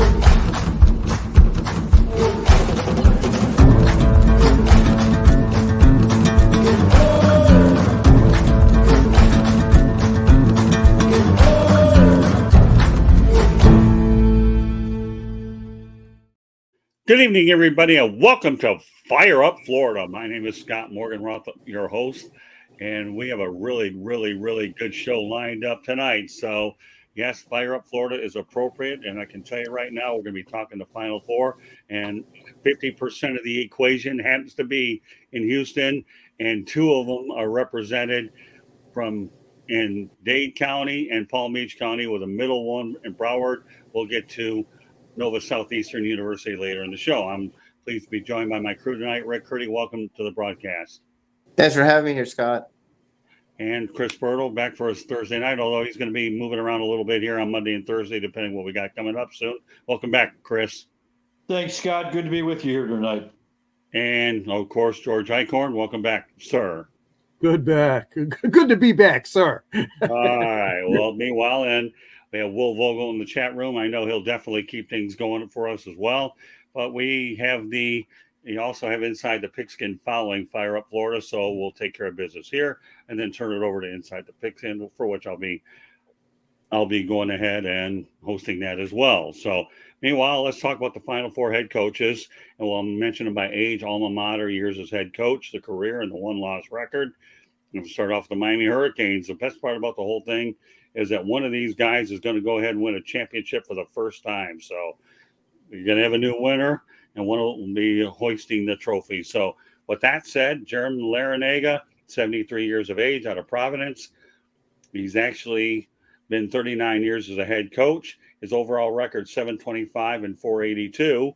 Good evening, everybody, and welcome to Fire Up Florida. My name is Scott Morganroth, your host, and we have a really good show lined up tonight. So, yes, Fire Up Florida is appropriate, and I can tell you right now, we're going to be talking the Final Four, and 50% of the equation happens to be in Houston, and two of them are represented from in Dade County and Palm Beach County, with a middle one in Broward. We'll get to Nova Southeastern University later in the show. I'm pleased to be joined by my crew tonight. Rick Curdy, welcome to the broadcast. Thanks for having me here, Scott. And Chris Bertle back for his Thursday night, although he's going to be moving around a little bit here on Monday and Thursday, depending what we got coming up soon. Welcome back, Chris. Thanks, Scott. Good to be with you here tonight. And, of course, George Eichhorn, welcome back, sir. Good to be back, sir. All right. Well, meanwhile, and we have Will Vogel in the chat room. I know he'll definitely keep things going for us as well. But we also have Inside the Pigskin following Fire Up Florida, so we'll take care of business here and then turn it over to Inside the Pigskin, for which I'll be going ahead and hosting that as well. So meanwhile, let's talk about the Final Four head coaches, and we'll mention them by age, alma mater, years as head coach, the career, and the one-loss record. We'll start off with the Miami Hurricanes. The best part about the whole thing is that one of these guys is going to go ahead and win a championship for the first time. So you're going to have a new winner, and one will be hoisting the trophy. So with that said, Jimlarranaga, 73 years of age, out of Providence. He's actually been 39 years as a head coach. His overall record, 725 and 482.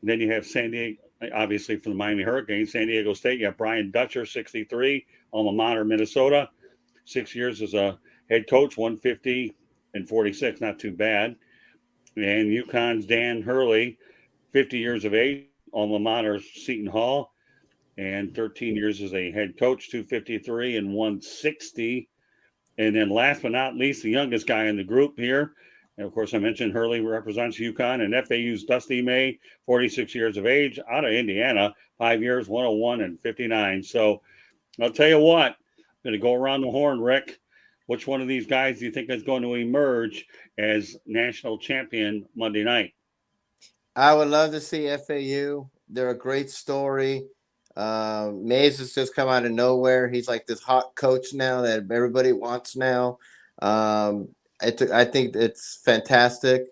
And then you have San Diego, obviously from the Miami Hurricanes, San Diego State. You have Briandutcher, 63, alma mater, Minnesota. 6 years as a head coach, 150 and 46, not too bad. And UConn's danhurley, 50 years of age, alma mater, Seton Hall, and 13 years as a head coach, 253 and 160. And then last but not least, the youngest guy in the group here, and of course I mentioned Hurley represents UConn, and FAU's dustymay, 46 years of age, out of Indiana, 5 years, 101 and 59. So I'll tell you what, I'm going to go around the horn, Rick. Which one of these guys do you think is going to emerge as national champion Monday night? I would love to see FAU. They're a great story. Mays has just come out of nowhere. He's like this hot coach now that everybody wants now. I think it's fantastic.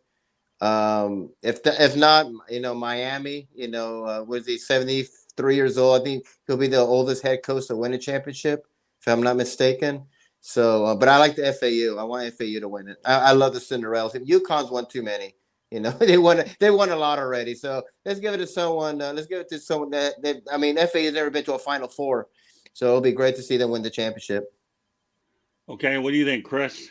If not, Miami, was he 73 years old? I think he'll be the oldest head coach to win a championship, if I'm not mistaken. So, but I like the FAU. I want FAU to win it. I love the Cinderella team. UConn's won too many. They won a lot already. So let's give it to someone. That FAU's never been to a Final Four, so it'll be great to see them win the championship. Okay, what do you think, Chris?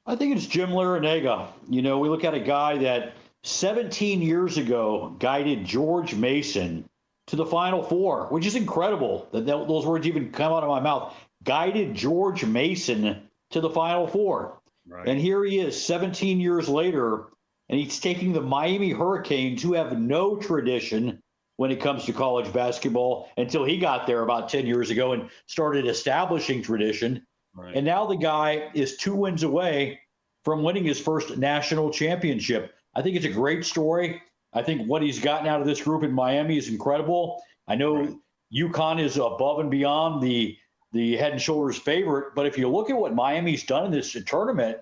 I think it's Jimlarranaga. We look at a guy that 17 years ago guided George Mason to the Final Four, which is incredible that those words even come out of my mouth. Guided George Mason to the Final Four. Right. And here he is 17 years later, and he's taking the Miami Hurricanes, who have no tradition when it comes to college basketball, until he got there about 10 years ago and started establishing tradition. Right. And now the guy is 2 wins away from winning his first national championship. I think it's a great story. I think what he's gotten out of this group in Miami is incredible. I know UConn is above and beyond the head and shoulders favorite, but if you look at what Miami's done in this tournament,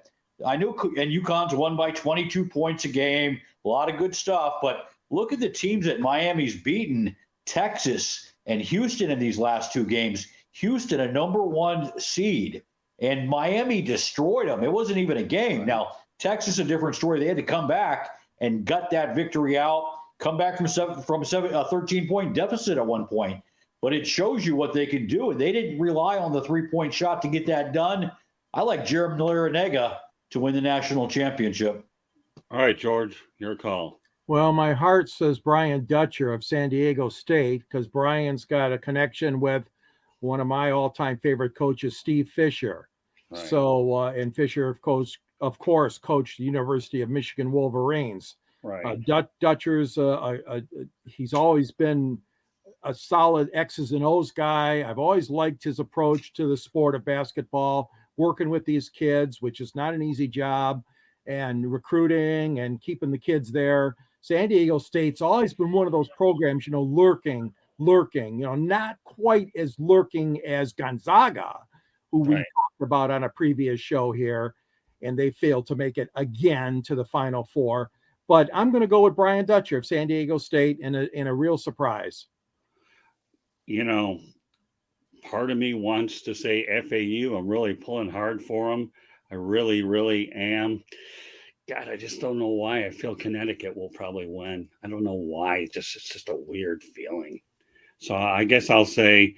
I know, and UConn's won by 22 points a game, a lot of good stuff, but look at the teams that Miami's beaten, Texas and Houston in these last 2 games. Houston, a number 1 seed, and Miami destroyed them. It wasn't even a game. Now, Texas, a different story. They had to come back and gut that victory out, come back from a 13-point deficit at one point. But it shows you what they can do, and they didn't rely on the 3-point shot to get that done. I like Jimlarranaga to win the national championship. All right, George, your call. Well, my heart says Briandutcher of San Diego State, because Brian's got a connection with one of my all-time favorite coaches, Stevefisher. Right. So, and Fisher, of course, coached the University of Michigan Wolverines. Right. Dutcher's, he's always been a solid X's and O's guy. I've always liked his approach to the sport of basketball, working with these kids, which is not an easy job, and recruiting and keeping the kids there. San Diego State's always been one of those programs, lurking, not quite as lurking as Gonzaga, who we Right. talked about on a previous show here, and they failed to make it again to the Final Four. But I'm going to go with Brian Dutcher of San Diego State in a real surprise. Part of me wants to say FAU. I'm really pulling hard for them. I really, really am. God, I just don't know why. I feel Connecticut will probably win. I don't know why. It's just a weird feeling. So I guess I'll say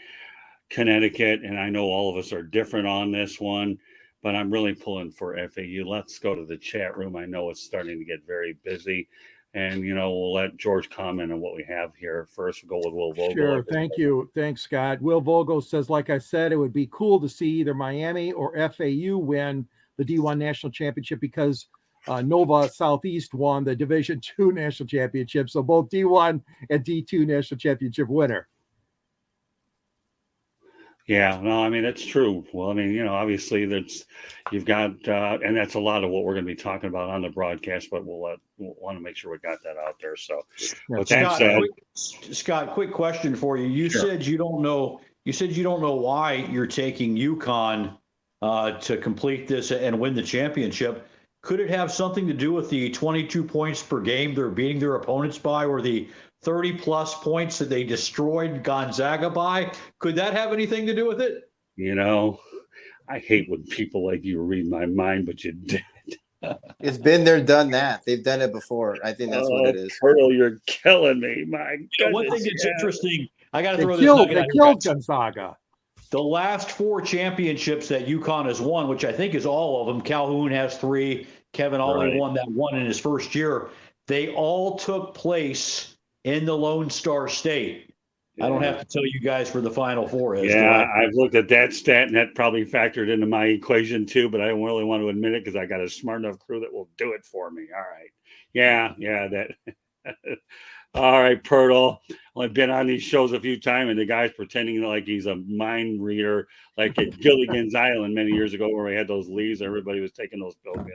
Connecticut, and I know all of us are different on this one, but I'm really pulling for FAU. Let's go to the chat room. I know it's starting to get very busy. And, we'll let George comment on what we have here. First, we'll go with Will Vogel. Sure. Thank you. Thanks, Scott. Will Vogel says, like I said, it would be cool to see either Miami or FAU win the D1 national championship because Nova Southeast won the Division II national championship. So both D1 and D2 national championship winner. Yeah, no, I mean, that's true. Well, I mean, obviously you've got, and that's a lot of what we're going to be talking about on the broadcast, but we'll want to make sure we got that out there. So with that said, Scott, quick question for you. You Sure. said you don't know why you're taking UConn to complete this and win the championship. Could it have something to do with the 22 points per game they're beating their opponents by, or the 30 plus points that they destroyed Gonzaga by? Could that have anything to do with it? I hate when people like you read my mind, but you did. It's been there, done that. They've done it before. I think that's what it is. Pearl, you're killing me. My goodness. One thing that's interesting, I got to They throw killed, this they nugget killed out. Gonzaga. The last 4 championships that UConn has won, which I think is all of them, Calhoun has 3, Kevin Ollie Right. won that one in his first year. They all took place in the Lone Star State. I don't have to tell you guys where the Final Four is. Yeah, I've looked at that stat, and that probably factored into my equation too, but I don't really want to admit it because I got a smart enough crew that will do it for me. All right. Yeah, that. All right, Pirtle. I've been on these shows a few times, and the guy's pretending like he's a mind reader, like at Gilligan's Island many years ago, where we had those leaves. Everybody was taking those pills.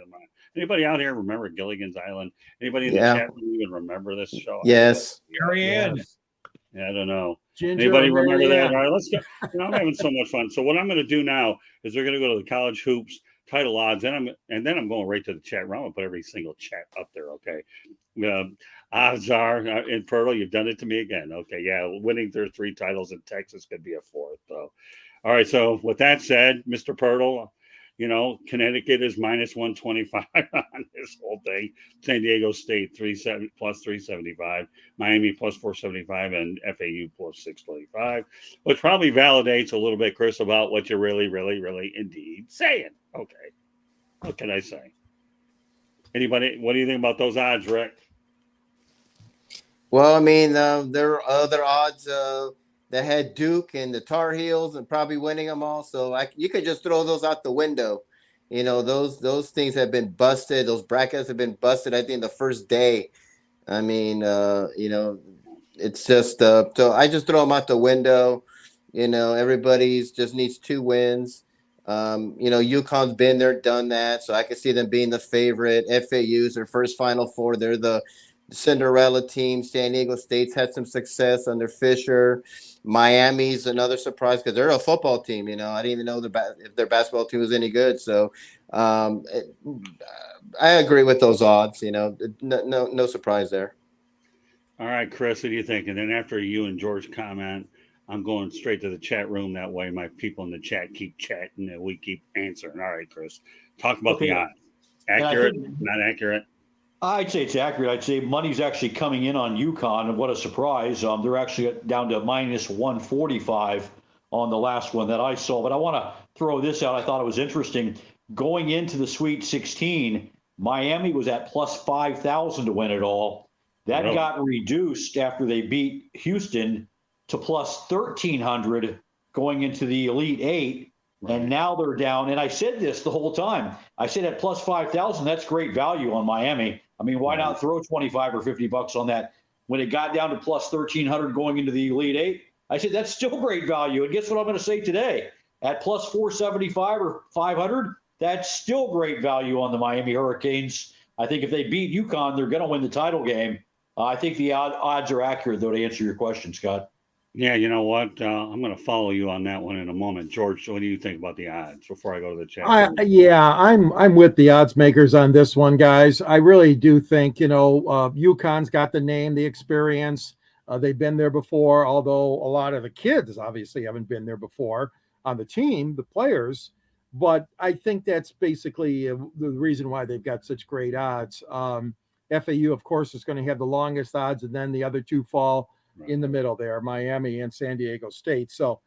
Anybody out here remember Gilligan's Island? Anybody in the chat room even remember this show? Yes. Marianne. Yeah, I don't know. Ginger, Anybody remember that? Marianne. All right, let's go. I'm having so much fun. So what I'm going to do now is we're going to go to the college hoops title odds, and then I'm going right to the chat room. I'm going to put every single chat up there. Okay. Odds are in Pirtle, you've done it to me again. Okay, yeah, winning their 3 titles in Texas could be a 4th. So, all right. So with that said, Mr. Pirtle, Connecticut is minus 125 on this whole thing. San Diego State plus 375, Miami plus 475, and FAU plus 625, which probably validates a little bit, Chris, about what you're really, really, really indeed saying. Okay, what can I say? Anybody? What do you think about those odds, Rick? Well, I mean, there are other odds that had Duke and the Tar Heels and probably winning them all. So you could just throw those out the window. Those things have been busted. Those brackets have been busted, I think, the first day. I mean, it's just so I just throw them out the window. Everybody's just needs 2 wins. UConn's been there, done that. So I can see them being the favorite. FAU's their first Final Four. They're the Cinderella team. San Diego State's had some success under Fisher. Miami's another surprise because they're a football team. I didn't even know if their basketball team was any good. So I agree with those odds. No surprise there. All right, Chris, what do you think? And then after you and George comment, I'm going straight to the chat room. That way my people in the chat keep chatting and we keep answering. All right, Chris, talk about the odds. Accurate, not accurate? I'd say it's accurate. I'd say money's actually coming in on UConn, and what a surprise. They're actually down to minus 145 on the last one that I saw. But I want to throw this out. I thought it was interesting. Going into the Sweet 16, Miami was at plus 5,000 to win it all. That got reduced after they beat Houston to plus 1,300 going into the Elite 8. Right. And now they're down. And I said this the whole time. I said at plus 5,000, that's great value on Miami. I mean, why not throw 25 or 50 bucks on that? When it got down to plus 1,300 going into the Elite Eight, I said that's still great value. And guess what I'm going to say today? At plus 475 or 500, that's still great value on the Miami Hurricanes. I think if they beat UConn, they're going to win the title game. I think the odds are accurate, though, to answer your question, Scott. Yeah, you know what? I'm going to follow you on that one in a moment. George, what do you think about the odds before I go to the chat? I'm with the odds makers on this one, guys. I really do think, UConn's got the name, the experience. They've been there before, although a lot of the kids obviously haven't been there before on the team, the players. But I think that's basically the reason why they've got such great odds. FAU, of course, is going to have the longest odds, and then the other two fall in the middle there, Miami and San Diego State. So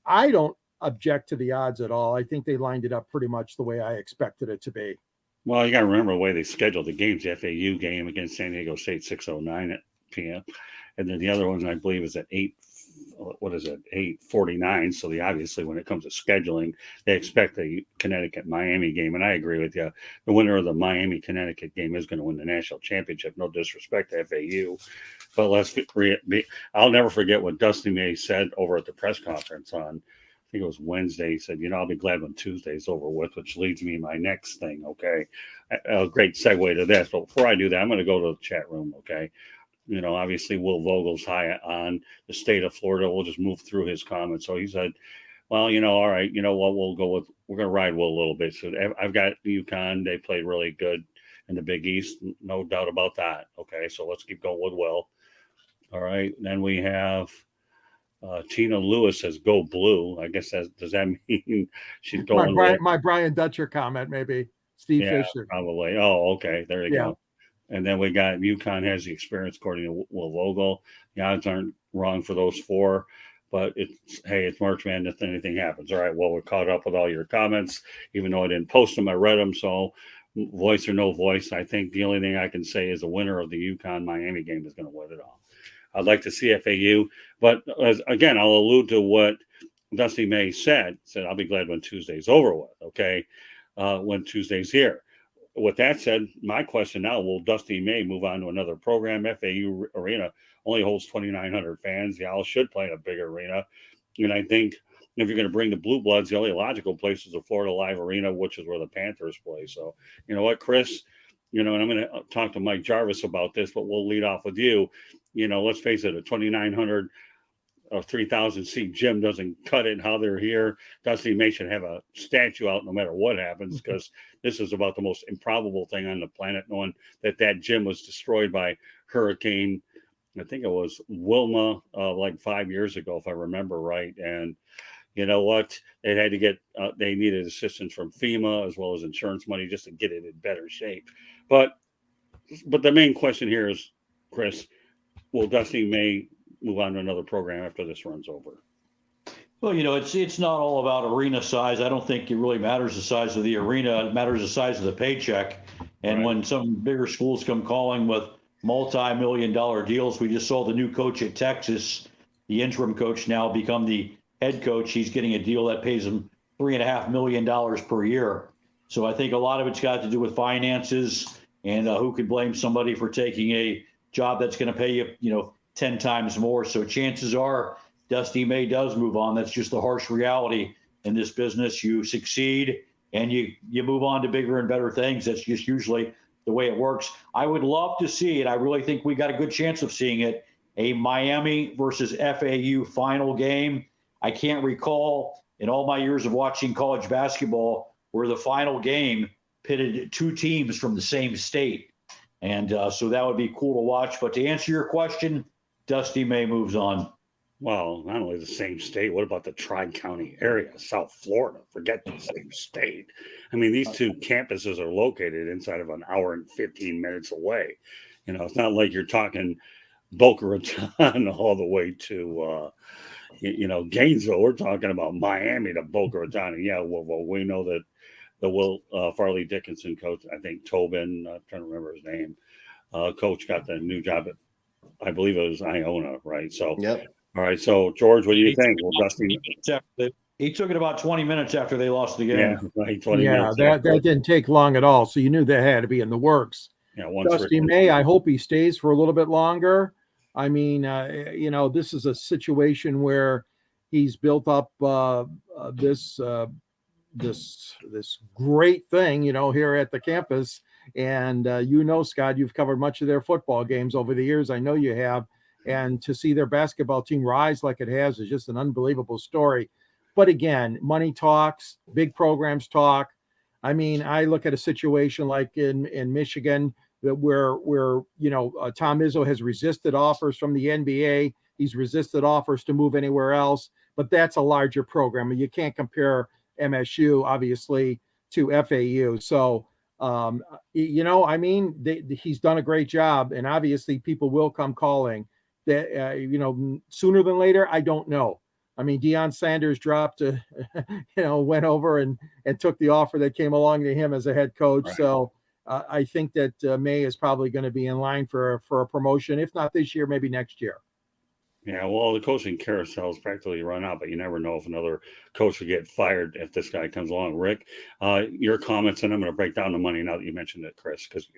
I don't object to the odds at all. I think they lined it up pretty much the way I expected it to be. Well, you got to remember the way they scheduled the games. The FAU game against San Diego State, 6:09 p.m. And then the other one, I believe, is at 8:49. So obviously, when it comes to scheduling, they expect the Connecticut-Miami game. And I agree with you. The winner of the Miami-Connecticut game is going to win the national championship. No disrespect to FAU. But I'll never forget what Dustymay said over at the press conference on, I think it was Wednesday. He said, I'll be glad when Tuesday's over with, which leads me to my next thing, okay? A great segue to this. But before I do that, I'm going to go to the chat room, okay? Obviously, Will Vogel's high on the state of Florida. We'll just move through his comments. So he said, well, all right, you know what, we're going to ride Will a little bit. So I've got UConn. They played really good in the Big East. No doubt about that. Okay, so let's keep going with Will. All right, then we have Tina Lewis says, go blue. I guess does that mean she's going my Brian Dutcher comment, maybe. Stevefisher. Probably. Oh, okay, there you go. And then we got UConn has the experience according to Will Vogel. The odds aren't wrong for those four, but it's March Madness. Anything happens. All right. Well, we're caught up with all your comments, even though I didn't post them. I read them. So voice or no voice, I think the only thing I can say is the winner of the UConn Miami game is going to win it all. I'd like to see FAU, but again, I'll allude to what Dustymay said. I'll be glad when Tuesday's over with. Okay. When Tuesday's here. With that said, my question now, will Dustymay move on to another program? FAU Arena only holds 2,900 fans. The Owls should play in a bigger arena. And I think if you're going to bring the Blue Bloods, the only logical place is the Florida Live Arena, which is where the Panthers play. So, you know what, Chris? And I'm going to talk to Mike Jarvis about this, but we'll lead off with you. Let's face it, a 2,900 or 3,000 seat gym doesn't cut it. How they're here, Dustymay should have a statue out no matter what happens, because this is about the most improbable thing on the planet, knowing that gym was destroyed by Hurricane, I think it was Wilma, like 5 years ago, if I remember right. And you know what? They had to they needed assistance from FEMA as well as insurance money just to get it in better shape. But the main question here is, Chris, will Dustymay move on to another program after this runs over? Well, it's not all about arena size. I don't think it really matters the size of the arena. It matters the size of the paycheck. And right. When some bigger schools come calling with multi-million-dollar deals, we just saw the new coach at Texas, the interim coach, now become the head coach. He's getting a deal that pays him $3.5 million per year. So I think a lot of it's got to do with finances, and who could blame somebody for taking a job that's going to pay you, 10 times more. So chances are Dustymay does move on. That's just the harsh reality in this business. You succeed and you move on to bigger and better things. That's just usually the way it works. I would love to see it. I really think we got a good chance of seeing it. A Miami versus FAU final game. I can't recall in all my years of watching college basketball where the final game pitted two teams from the same state. And so that would be cool to watch. But to answer your question, Dustymay moves on. Well, not only the same state, what about the Tri-County area, South Florida? Forget the same state. I mean, these two campuses are located inside of an hour and 15 minutes away. It's not like you're talking Boca Raton all the way to, Gainesville. We're talking about Miami to Boca Raton. And yeah, well, we know that the Will Farley Dickinson coach, I think Tobin, I'm trying to remember his name, coach got the new job at, I believe it was Iona, right? So, yep. All right. So, George, what do you think? Will He took it about 20 minutes after they lost the game. Yeah, right. 20 Yeah, minutes. that didn't take long at all. So you knew that had to be in the works. Yeah, once Dustymay, I hope he stays for a little bit longer. I mean, this is a situation where he's built up this great thing, here at the campus. And Scott, you've covered much of their football games over the years. I know you have. And to see their basketball team rise like it has is just an unbelievable story. But again, money talks, big programs talk. I mean, I look at a situation like in Michigan where Tom Izzo has resisted offers from the NBA. He's resisted offers to move anywhere else, but that's a larger program. You can't compare MSU, obviously, to FAU. So, he's done a great job, and obviously people will come calling. That sooner than later, I don't know. I mean, Deion Sanders dropped, went over and took the offer that came along to him as a head coach. Right. So I think that May is probably going to be in line for a promotion, if not this year, maybe next year. Yeah, well, the coaching carousel is practically run out, but you never know if another coach will get fired if this guy comes along. Rick, your comments, and I'm going to break down the money now that you mentioned it, Chris, because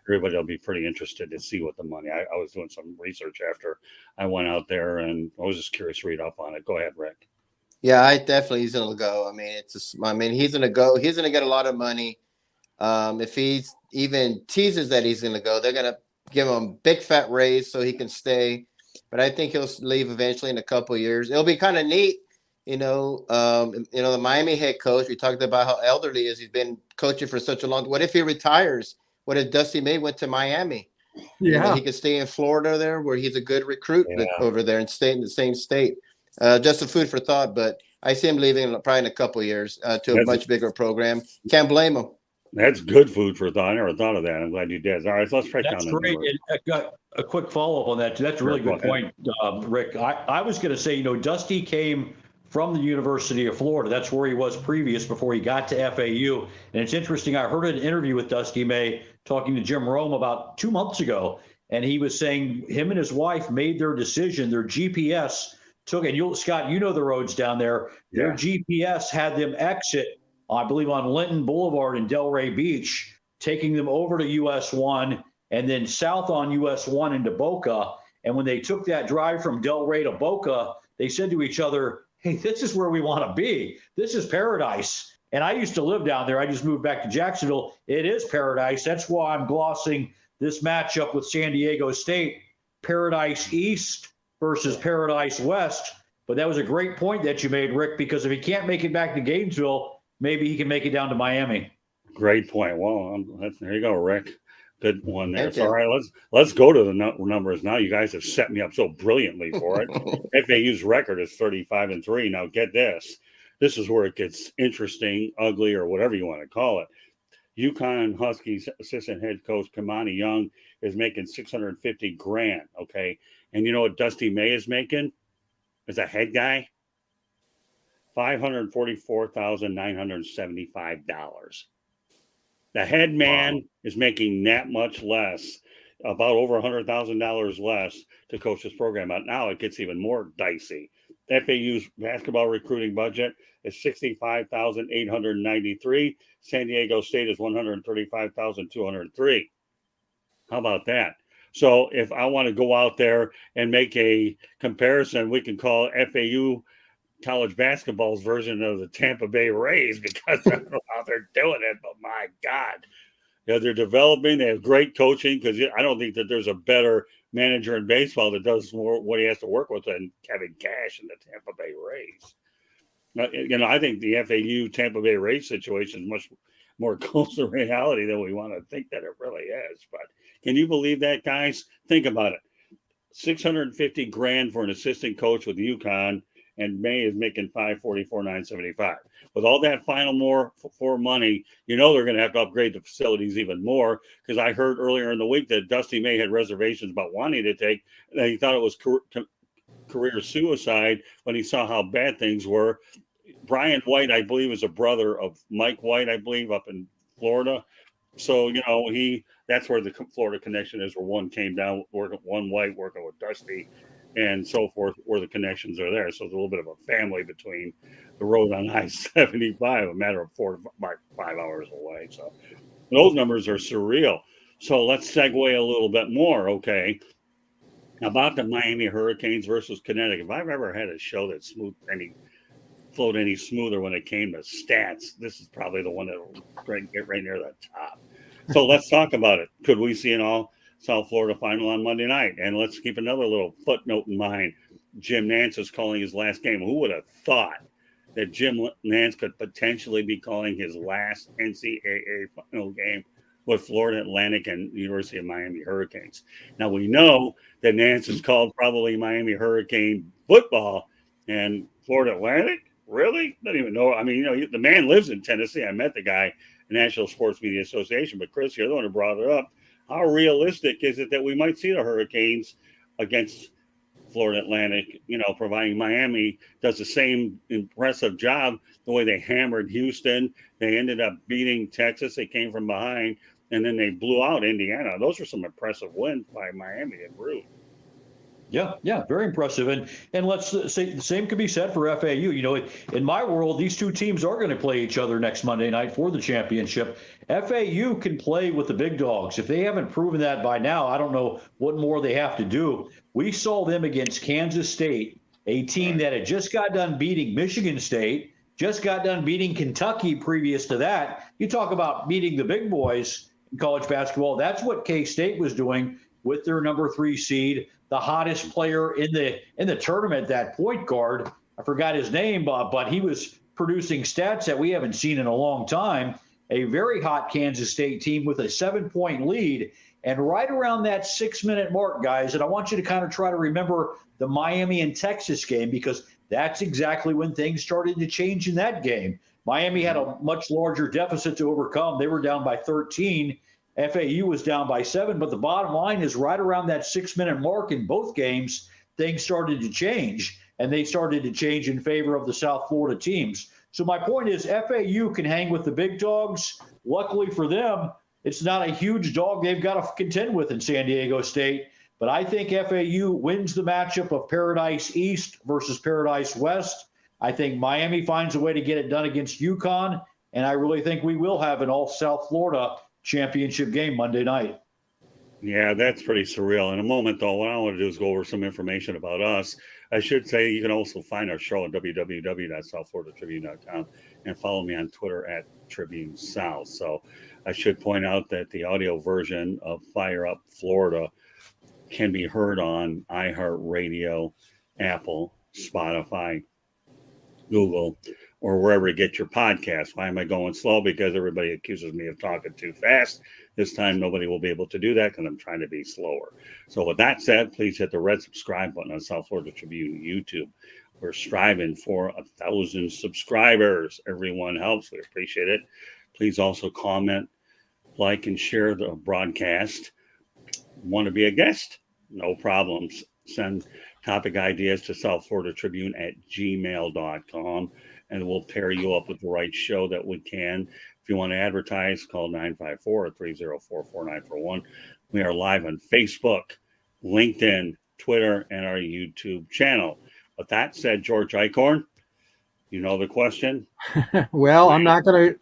everybody will be pretty interested to see what the money. I was doing some research after I went out there, and I was just curious to read up on it. Go ahead, Rick. Yeah, I definitely he's gonna go. I mean, he's gonna go. He's gonna get a lot of money. If he's even teases that he's gonna go, they're gonna give him a big fat raise so he can stay. But I think he'll leave eventually in a couple of years. It'll be kind of neat, the Miami head coach. We talked about how elderly he is. He's been coaching for such a long. What if he retires? What if Dustymay went to Miami? Yeah, he could stay in Florida there, where he's a good recruit over there, and stay in the same state. Just a food for thought. But I see him leaving probably in a couple of years to a much bigger program. Can't blame him. That's good food for thought. I never thought of that. I'm glad you did. All right, so let's break down the great. numbers. I got a quick follow-up on that. That's a really good point, Rick. I was going to say, Dusty came from the University of Florida. That's where he was previous before he got to FAU. And it's interesting. I heard an interview with Dustymay talking to Jim Rome about 2 months ago, and he was saying him and his wife made their decision. Their GPS took it. Scott, you know the roads down there. Their GPS had them exit, I believe, on Linton Boulevard in Delray Beach, taking them over to US 1 and then south on US 1 into Boca. And when they took that drive from Delray to Boca, they said to each other, hey, this is where we want to be. This is paradise. And I used to live down there. I just moved back to Jacksonville. It is paradise. That's why I'm glossing this matchup with San Diego State, Paradise East versus Paradise West. But that was a great point that you made, Rick, because if he can't make it back to Gainesville, maybe he can make it down to Miami. Great point. Well, there you go, Rick. Good one there. So, all right, let's go to the numbers now. You guys have set me up so brilliantly for it. FAU's record is 35-3. Now, get this. This is where it gets interesting, ugly, or whatever you want to call it. UConn Huskies assistant head coach Kimaniyoung is making $650,000. Okay, and you know what Dustymay is making as a head guy? $544,975. The head man is making that much less, about over $100,000 less to coach this program. But now it gets even more dicey. FAU's basketball recruiting budget is $65,893. San Diego State is $135,203. How about that? So if I want to go out there and make a comparison, we can call FAU college basketball's version of the Tampa Bay Rays, because I don't know how they're doing it, but my God, they're developing. They have great coaching, because I don't think that there's a better manager in baseball that does more what he has to work with than Kevin Cash and the Tampa Bay Rays. I think the FAU Tampa Bay Rays situation is much more close to reality than we want to think that it really is. But can you believe that, guys? Think about it. $650,000 for an assistant coach with UConn, and May is making $544,975. With all that final more for money, they're going to have to upgrade the facilities even more, because I heard earlier in the week that Dustymay had reservations about wanting to take, that he thought it was career suicide when he saw how bad things were. Brian White, I believe, is a brother of Mike White, I believe, up in Florida. So, that's where the Florida connection is, where one came down, one White working with Dusty and so forth, where the connections are there. So there's a little bit of a family between the road on I-75, a matter of 4 to 5 hours away. So those numbers are surreal. So let's segue a little bit more, okay, about the Miami Hurricanes versus Connecticut. If I've ever had a show that flowed any smoother when it came to stats, this is probably the one that will get right near the top. So let's talk about it. Could we see an all South Florida final on Monday night? And let's keep another little footnote in mind. Jimnantz is calling his last game. Who would have thought that Jimnantz could potentially be calling his last NCAA final game with Florida Atlantic and University of Miami Hurricanes? Now, we know that Nance has called probably Miami Hurricane football, and Florida Atlantic? Really? Don't even know. I mean, you know, the man lives in Tennessee. I met the guy, the National Sports Media Association. But Chris, you're the one who brought it up. How realistic is it that we might see the Hurricanes against Florida Atlantic, you know, providing Miami does the same impressive job the way they hammered Houston? They ended up beating Texas. They came from behind, and then they blew out Indiana. Those are some impressive wins by Miami and Brew. Yeah, very impressive. And let's say the same could be said for FAU. You know, in my world, these two teams are going to play each other next Monday night for the championship. FAU can play with the big dogs. If they haven't proven that by now, I don't know what more they have to do. We saw them against Kansas State, a team that had just got done beating Michigan State, just got done beating Kentucky previous to that. You talk about beating the big boys in college basketball. That's what K-State was doing with their number 3 seed. The hottest player in the tournament, that point guard, I forgot his name, but he was producing stats that we haven't seen in a long time. A very hot Kansas State team with a 7-point lead. And right around that 6-minute mark, guys, and I want you to kind of try to remember the Miami and Texas game, because that's exactly when things started to change in that game. Miami had a much larger deficit to overcome. They were down by 13. FAU was down by 7, but the bottom line is right around that 6-minute mark in both games, things started to change, and they started to change in favor of the South Florida teams. So my point is FAU can hang with the big dogs. Luckily for them, it's not a huge dog they've got to contend with in San Diego State, but I think FAU wins the matchup of Paradise East versus Paradise West. I think Miami finds a way to get it done against UConn, and I really think we will have an all South Florida championship game Monday night. Yeah, that's pretty surreal. In a moment, though, what I want to do is go over some information about us. I should say you can also find our show at www.southfloridatribune.com and follow me on Twitter at Tribune South. So I should point out that the audio version of Fire Up Florida can be heard on iHeartRadio, Apple, Spotify, Google, or wherever you get your podcast. Why am I going slow? Because everybody accuses me of talking too fast. This time, nobody will be able to do that because I'm trying to be slower. So with that said, please hit the red subscribe button on South Florida Tribune YouTube. We're striving for 1,000 subscribers. Everyone helps. We appreciate it. Please also comment, like, and share the broadcast. Want to be a guest? No problems. Send topic ideas to southfloridatribune@gmail.com, and we'll pair you up with the right show that we can. If you want to advertise, call 954-304-4941. We are live on Facebook, LinkedIn, Twitter, and our YouTube channel. With that said, George Eichhorn, you know the question? Well, I'm not going to.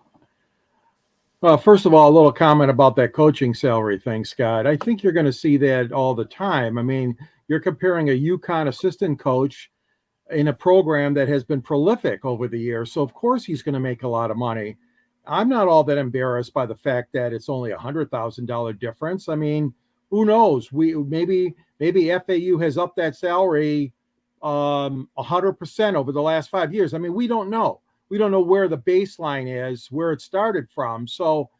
First of all, a little comment about that coaching salary thing, Scott. I think you're going to see that all the time. I mean, you're comparing a UConn assistant coach in a program that has been prolific over the years. So, of course, he's going to make a lot of money. I'm not all that embarrassed by the fact that it's only $100,000 difference. I mean, who knows? Maybe FAU has upped that salary 100% over the last 5 years. I mean, we don't know. We don't know where the baseline is, where it started from. So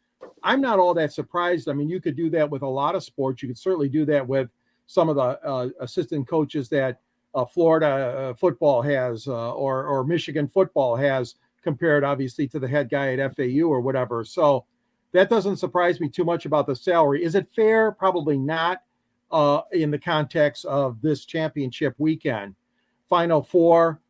I'm not all that surprised. I mean, you could do that with a lot of sports. You could certainly do that with some of the assistant coaches that Florida football has or Michigan football has, compared obviously to the head guy at FAU or whatever. So that doesn't surprise me too much about the salary. Is it fair? Probably not in the context of this championship weekend. Final Four,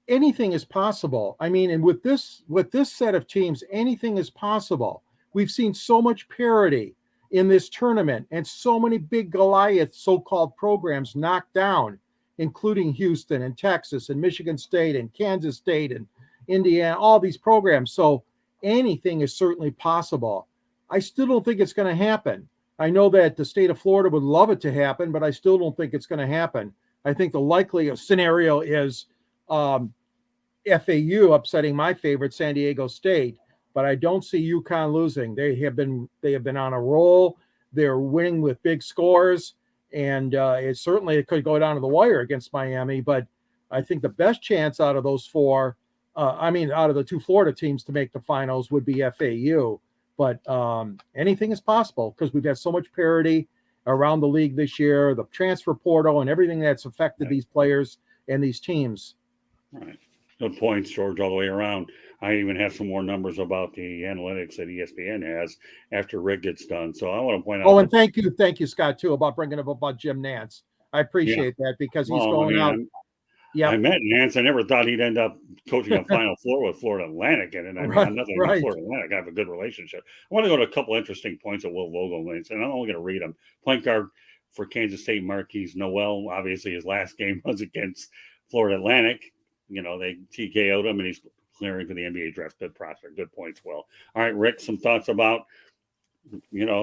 anything is possible. I mean, and with this set of teams, anything is possible. We've seen so much parity in this tournament and so many big Goliath so-called programs knocked down, including Houston and Texas and Michigan State and Kansas State and Indiana, all these programs. So anything is certainly possible. I still don't think it's going to happen. I know that the state of Florida would love it to happen, but I still don't think it's going to happen. I think the likely scenario is FAU upsetting my favorite, San Diego State, but I don't see UConn losing. They have been on a roll. They're winning with big scores, and it could go down to the wire against Miami. But I think the best chance out of those four, out of the two Florida teams to make the finals would be FAU. But anything is possible because we've had so much parity around the league this year, the transfer portal and everything that's affected these players and these teams. Right. Good points, George, all the way around. I even have some more numbers about the analytics that ESPN has after Rick gets done. So I want to point out. Oh, and thank you, Scott, too, about bringing up about Jimnantz. I appreciate that because he's going out. Yeah, I met Nance. I never thought he'd end up coaching a Final Four with Florida Atlantic, and I got nothing against Florida Atlantic. I have a good relationship. I want to go to a couple interesting points that Will Vogel makes, and I'm only going to read them. Point guard for Kansas State, Marquise Noel. Obviously, his last game was against Florida Atlantic. You know, they TKO'd him, and he's clearing for the NBA draft. Good prospect. Good points, Will. All right, Rick, some thoughts about,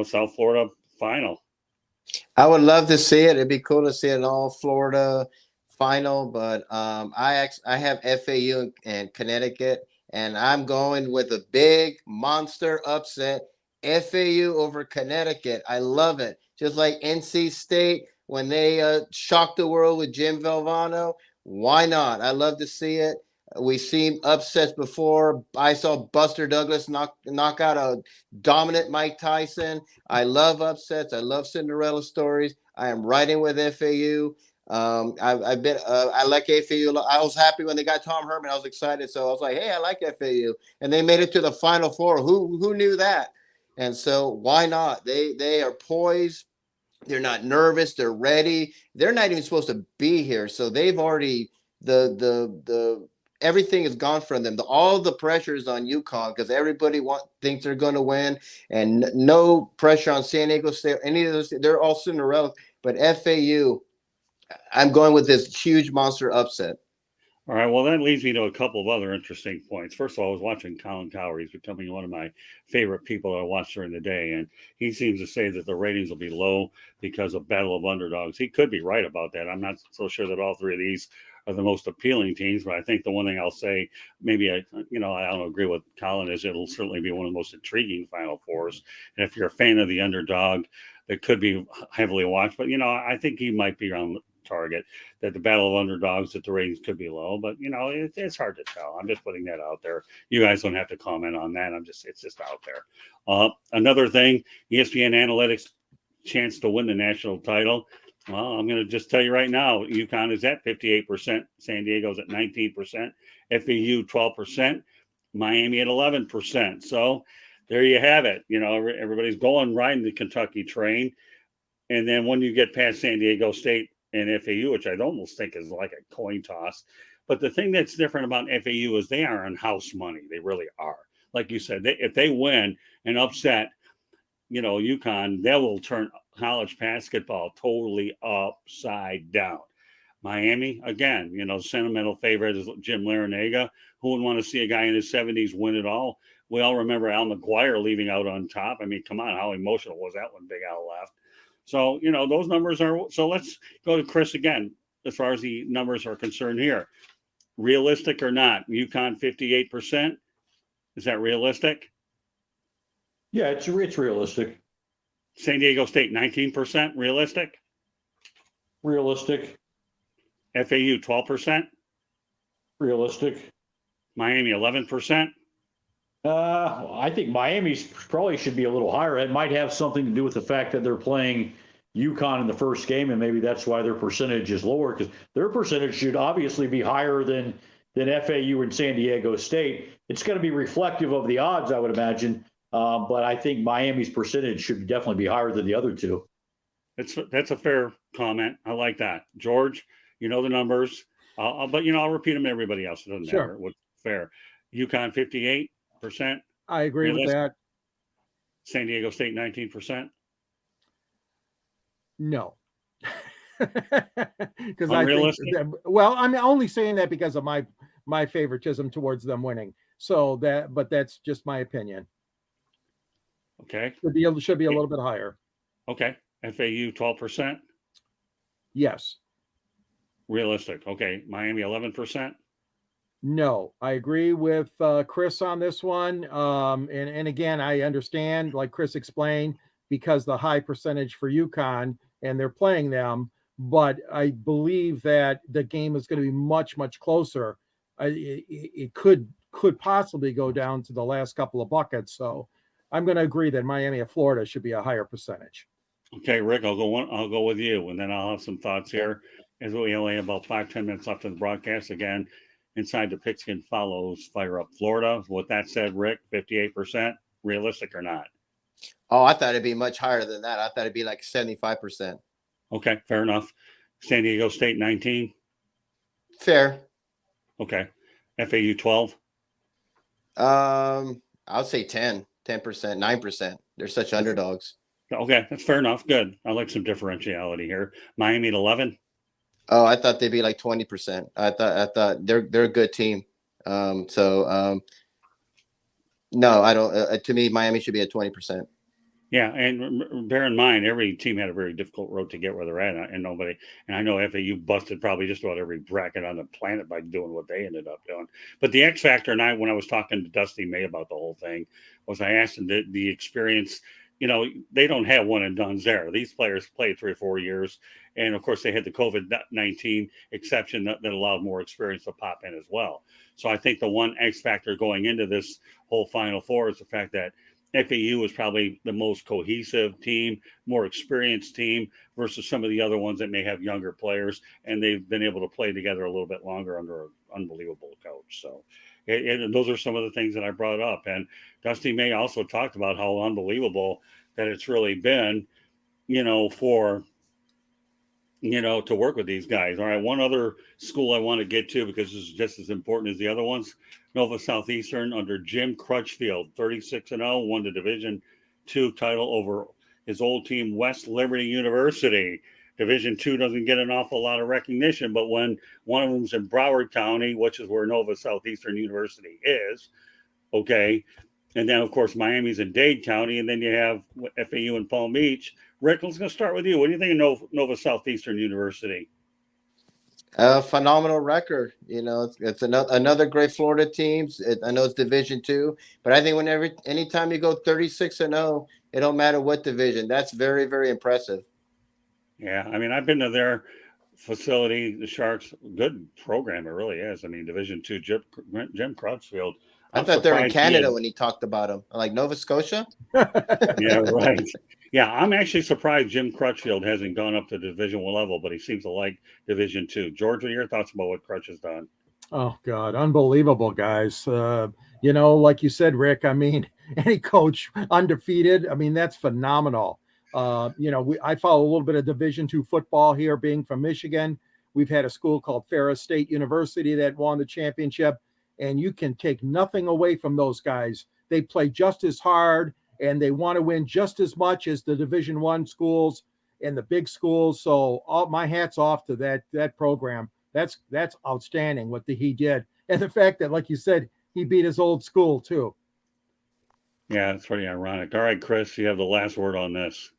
South Florida final. I would love to see it. It'd be cool to see an all Florida final, but I have FAU and Connecticut, and I'm going with a big monster upset. FAU over Connecticut. I love it. Just like NC State when they shocked the world with Jim Valvano. Why not? I love to see it. We've seen upsets before. I saw Buster Douglas knock out a dominant Mike Tyson. I love upsets. I love Cinderella stories. I am riding with FAU. I like FAU. I was happy when they got Tom Herman. I was excited. So I was like, hey, I like FAU. And they made it to the Final Four. Who knew that? And so why not? They are poised. They're not nervous. They're ready. They're not even supposed to be here. So they've already everything is gone from them. All the pressure is on UConn because everybody thinks they're going to win, and no pressure on San Diego State. Any of those, they're all Cinderella. But FAU, I'm going with this huge monster upset. All right. Well, that leads me to a couple of other interesting points. First of all, I was watching Colin Cowherd. He's becoming one of my favorite people that I watch during the day. And he seems to say that the ratings will be low because of Battle of Underdogs. He could be right about that. I'm not so sure that all three of these are the most appealing teams, but I think the one thing I'll say, maybe I don't agree with Colin, is it'll certainly be one of the most intriguing Final Fours. And if you're a fan of the underdog, that could be heavily watched. But, I think he might be on target, that the Battle of Underdogs, that the ratings could be low, but it's hard to tell. I'm just putting that out there. You guys don't have to comment on that. It's just out there. Another thing, ESPN analytics chance to win the national title. Well, I'm going to just tell you right now, UConn is at 58%, San Diego's at 19%, FAU 12%, Miami at 11%. So there you have it. Everybody's riding the Kentucky train. And then when you get past San Diego State and FAU, which I'd almost think is like a coin toss. But the thing that's different about FAU is they are on house money. They really are. Like you said, if they win and upset, UConn, they will turn college basketball totally upside down. Miami, again, sentimental favorite is Jimlarranaga. Who would want to see a guy in his 70s win it all? We all remember Al McGuire leaving out on top. I mean, come on, how emotional was that when Big Al left? So, those numbers are. So let's go to Chris again, as far as the numbers are concerned here. Realistic or not? UConn 58%. Is that realistic? Yeah, it's realistic. San Diego State 19%. Realistic? Realistic. FAU 12%. Realistic. Miami 11%. I think Miami's probably should be a little higher. It might have something to do with the fact that they're playing UConn in the first game, and maybe that's why their percentage is lower, because their percentage should obviously be higher than FAU and San Diego State. It's going to be reflective of the odds, I would imagine. But I think Miami's percentage should definitely be higher than the other two. That's a fair comment. I like that. George, the numbers. But I'll repeat them to everybody else. It doesn't matter what's fair. UConn 58%. I agree with that. San Diego State 19%. No. Because I think well, I'm only saying that because of my favoritism towards them winning. So but that's just my opinion. Okay. Should be a little bit higher. Okay. FAU 12%. Yes. Realistic. Okay. Miami 11%. No, I agree with Chris on this one. And again, I understand, like Chris explained, because the high percentage for UConn and they're playing them. But I believe that the game is going to be much, much closer. It could possibly go down to the last couple of buckets. So I'm going to agree that Miami of Florida should be a higher percentage. Okay, Rick, I'll go with you, and then I'll have some thoughts here. As we only have about 5-10 minutes left in the broadcast. Again, inside the pigskin follows Fire Up Florida. With that said, Rick, 58%, realistic or not? Oh, I thought it'd be much higher than that. I thought it'd be like 75%. Okay, fair enough. San Diego State 19. Fair. Okay. FAU 12. I would say 10%, 9%. They're such underdogs. Okay, that's fair enough. Good. I like some differentiality here. Miami at 11. Oh, I thought they'd be like 20%. I thought they're a good team. No, I don't. To me, Miami should be at 20%. Yeah, and bear in mind, every team had a very difficult road to get where they're at, and I know FAU busted probably just about every bracket on the planet by doing what they ended up doing. But the X factor, and when I was talking to Dustymay about the whole thing, was I asked him the experience. They don't have one and dones there. These players played 3 or 4 years, and of course they had the COVID-19 exception that allowed more experience to pop in as well. So I think the one X factor going into this whole Final Four is the fact that FAU is probably the most cohesive team, more experienced team versus some of the other ones that may have younger players, and they've been able to play together a little bit longer under an unbelievable coach. So those are some of the things that I brought up. And Dustymay also talked about how unbelievable that it's really been, to work with these guys. All right, one other school I want to get to because this is just as important as the other ones. Nova Southeastern under Jim Crutchfield, 36-0, won the Division II title over his old team, West Liberty University. Division II doesn't get an awful lot of recognition, but when one of them's in Broward County, which is where Nova Southeastern University is, okay, and then, of course, Miami's in Dade County, and then you have FAU in Palm Beach. Rick, let's go start with you. What do you think of Nova Southeastern University? Phenomenal record. It's another great Florida team. I know it's Division II, but I think anytime you go 36-0, it don't matter what division. That's very, very impressive. Yeah, I mean, I've been to their facility, the Sharks. Good program, it really is. I mean, Division II, Jim Crunchfield. I thought they were in Canada when he talked about them. Like Nova Scotia? Yeah, right. Yeah, I'm actually surprised Jim Crutchfield hasn't gone up to Division I level, but he seems to like Division II. George, what are your thoughts about what Crutch has done? Oh, God, unbelievable, guys. Like you said, Rick, I mean, any coach undefeated, I mean, that's phenomenal. I follow a little bit of Division II football here, being from Michigan. We've had a school called Ferris State University that won the championship, and you can take nothing away from those guys. They play just as hard, and they want to win just as much as the Division I schools and the big schools. So my hat's off to that program. That's outstanding what he did. And the fact that, like you said, he beat his old school too. Yeah, it's pretty ironic. All right, Chris, you have the last word on this.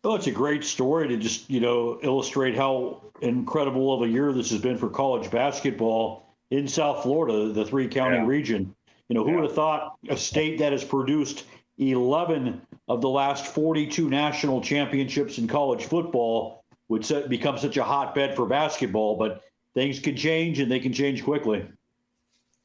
Well, it's a great story to just, illustrate how incredible of a year this has been for college basketball in South Florida, the 3-county region. Who would have thought a state that has produced 11 of the last 42 national championships in college football would become such a hotbed for basketball, but things can change and they can change quickly.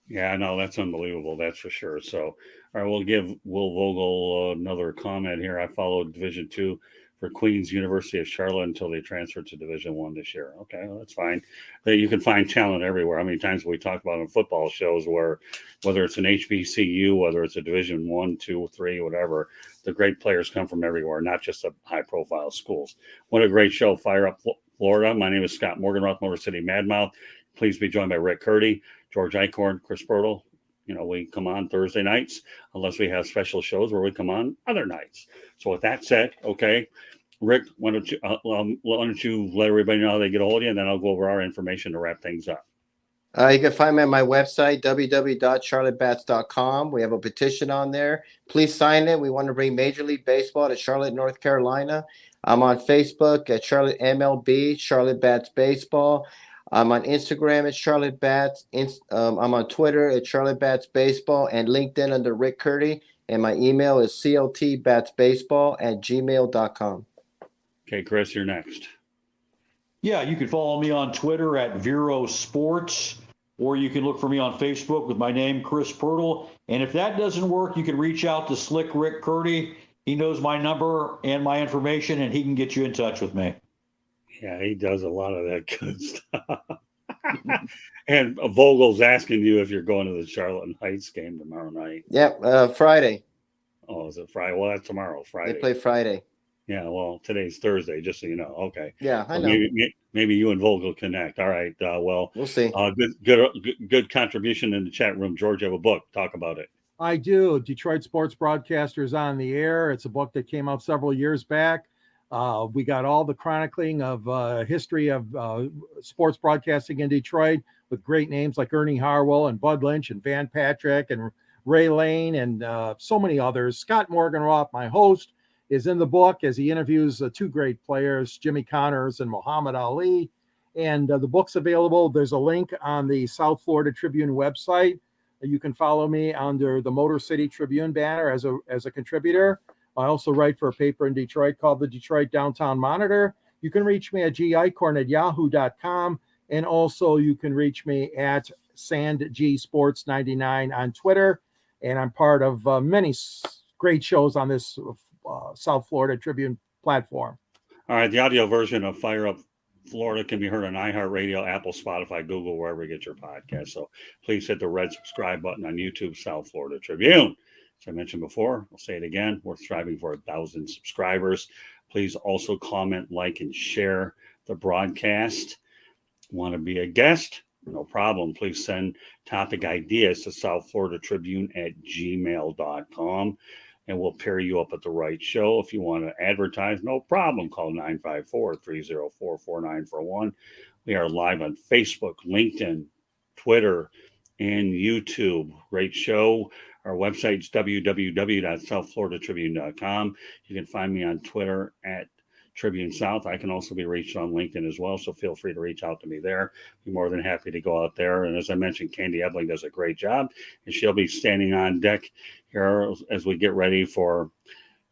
Yeah, no, that's unbelievable. That's for sure. So, all right, we'll give Will Vogel another comment here. I followed Division II for Queens University of Charlotte until they transferred to Division I this year. Okay, well, that's fine. But you can find talent everywhere. How many times we talk about in football shows where, whether it's an HBCU, whether it's a Division I, II, III, whatever, the great players come from everywhere, not just the high-profile schools. What a great show, Fire Up Florida. My name is Scott Morganroth, Motor City Madmouth. Please be joined by Rick Curdy, George Eichhorn, Chris Bertle. We come on Thursday nights, unless we have special shows where we come on other nights. So with that said, okay, Rick, why don't you let everybody know how they get a hold of you, and then I'll go over our information to wrap things up. You can find me on my website, www.charlottebats.com. We have a petition on there. Please sign it. We want to bring Major League Baseball to Charlotte, North Carolina. I'm on Facebook at Charlotte MLB, Charlotte Bats Baseball. I'm on Instagram at Charlotte Bats. I'm on Twitter at Charlotte Bats Baseball and LinkedIn under Rick Curdy. And my email is cltbatsbaseball@gmail.com. Okay, Chris, you're next. Yeah, you can follow me on Twitter at Vero Sports, or you can look for me on Facebook with my name, Chris Pirtle. And if that doesn't work, you can reach out to Slick Rick Curdy. He knows my number and my information, and he can get you in touch with me. Yeah, he does a lot of that good stuff. And Vogel's asking you if you're going to the Charlotte Heights game tomorrow night. Yep, Friday. Oh, is it Friday? Well, that's tomorrow, Friday. They play Friday. Yeah, well, today's Thursday, just so you know. Okay. Yeah, I So know. maybe you and Vogel connect. All right. Well, We'll see. Good contribution in the chat room. George, you have a book. Talk about it. I do. Detroit Sports Broadcasters on the Air. It's a book that came out several years back. We got all the chronicling of history of sports broadcasting in Detroit with great names like Ernie Harwell and Bud Lynch and Van Patrick and Ray Lane and so many others. Scott Morganroth, my host, is in the book as he interviews two great players, Jimmy Connors and Muhammad Ali. And the book's available. There's a link on the South Florida Tribune website. You can follow me under the Motor City Tribune banner as a contributor. I also write for a paper in Detroit called the Detroit Downtown Monitor. You can reach me at gicorn@yahoo.com. And also you can reach me at SandGSports99 on Twitter. And I'm part of many great shows on this South Florida Tribune platform. All right. The audio version of Fire Up Florida can be heard on iHeartRadio, Apple, Spotify, Google, wherever you get your podcast. So please hit the red subscribe button on YouTube, South Florida Tribune. As I mentioned before, I'll say it again. We're striving for 1,000 subscribers. Please also comment, like, and share the broadcast. Want to be a guest? No problem. Please send topic ideas to southfloridatribune@gmail.com. And we'll pair you up at the right show. If you want to advertise, no problem. Call 954-304-4941. We are live on Facebook, LinkedIn, Twitter, and YouTube. Great show. Our website is www.southfloridatribune.com. You can find me on Twitter at Tribune South. I can also be reached on LinkedIn as well, so feel free to reach out to me there. Be more than happy to go out there. And as I mentioned, Candy Ebling does a great job, and she'll be standing on deck here as we get ready for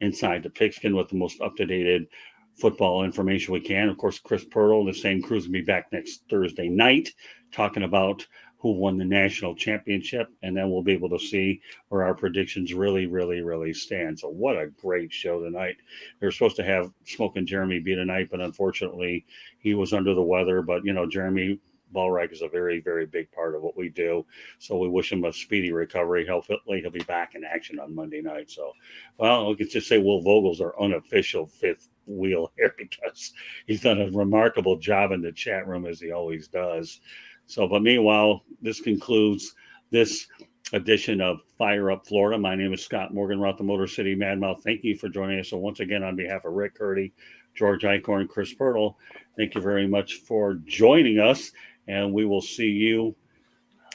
Inside the Pigskin with the most up-to-date football information we can. Of course, Chris Pirtle, the same crew's going to be back next Thursday night talking about who won the national championship, and then we'll be able to see where our predictions really stand. So what a great show tonight. We were supposed to have Smoking Jeremy be tonight, but unfortunately he was under the weather. But, Jeremy Ballreich is a very, very big part of what we do. So we wish him a speedy recovery. Hopefully he'll be back in action on Monday night. So, well, we can just say Will Vogel's our unofficial fifth wheel here because he's done a remarkable job in the chat room as he always does. So, but meanwhile, this concludes this edition of Fire Up Florida. My name is Scott Morganroth, the Motor City Madmouth. Thank you for joining us. So once again, on behalf of Rick Curdy, George Eichhorn, Chris Pirtle, thank you very much for joining us. And we will see you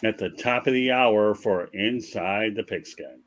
at the top of the hour for Inside the Pigskin.